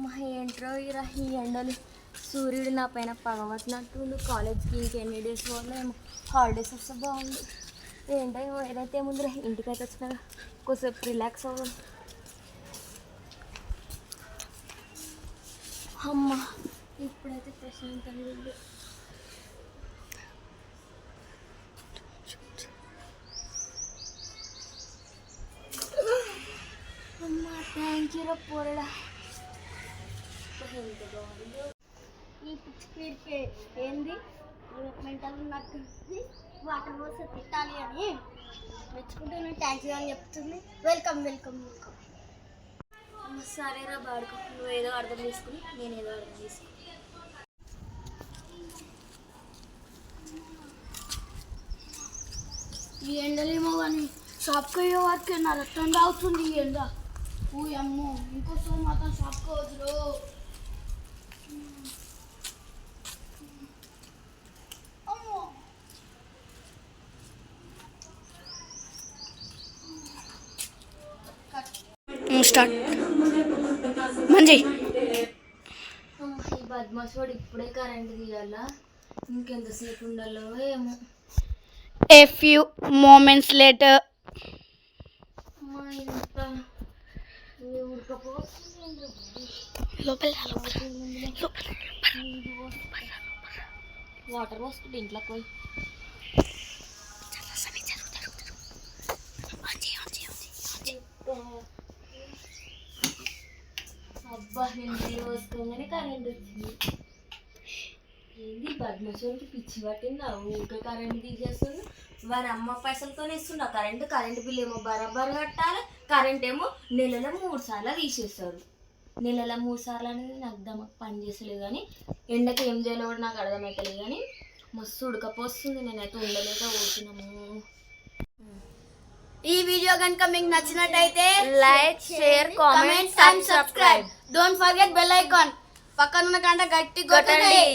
మా ఏంట్రో ఇరా ఈ ఎండలు సూర్యుడు నా పైన పగవట్టినట్టు కాలేజ్కి ఇంకెన్ని డేస్ పోలేమో హాలిడేస్ వస్తే బాగుంది. ఏంటో ఏదైతే ముందు ఇంటికైతే వచ్చినా కొద్దిసేపు రిలాక్స్ అవ్వం. అమ్మ ఇప్పుడైతే ప్రశాంతంగా ఉంది. అమ్మ థ్యాంక్ యూ రా పోరడా. ఈ పిచ్చికి ఏంది మెంటల్ నాకు వాటర్ పోసి తిట్టాలి అని మెచ్చుకుంటే నేను థ్యాంక్ యూ అని చెప్తుంది. Welcome welcome welcome. సరేరా బాడుకో, నువ్వు ఏదో అర్థం చేసుకుని నేను ఏదో అర్థం చేసుకుని. ఈ ఎండలేమో కానీ షాప్కి అయ్యే వాటికి నా రక్తం తాగుతుంది ఈ ఎండ. ఓ అమ్మో ఇంకోసారి మాత్రం షాప్కి వద్దురు. స్టార్ట్ మంచి ఈ బద్మాస్ వాడు ఇప్పుడే కరెంట్ తీయాలా, ఇంకెంతసేపు ఉండాలో ఏమో. ఏ ఫ్యూ మూమెంట్స్ లేటర్ అమ్మా ఇంత ఉడకపోతుంది. వాటర్ పోస్తుంది ఇంట్లోకి పోయి. అబ్బా నేను నీళ్ళు పోసుకోగానే కరెంట్ వచ్చింది. ఏంది బద్మసోనికి పిచ్చి పట్టిందా, ఊరికే కరెంట్ తీసేస్తుంది. వారి అమ్మ పైసలతోనే ఇస్తుండ కరెంటు బిల్ ఏమో బరాబర్ కట్టాలి, కరెంట్ ఏమో నెలలో 3 సార్లు తీసేస్తారు. నెలలో 3 సార్లు అనేది నాకు దమ్మకు పని చేసలేదు, కానీ ఎండకి ఏం చేయాలో కూడా నాకు అర్థమవుతలేదు. కానీ మస్తు ఉడకపోస్తుంది, నేనైతే ఉండలేక పోతున్నాము. ఈ వీడియో కనుక మీకు నచ్చినట్టయితే like, share, comment and subscribe. Don't forget bell icon. పక్కన ఉన్న గంట గట్టి కొట్టండి.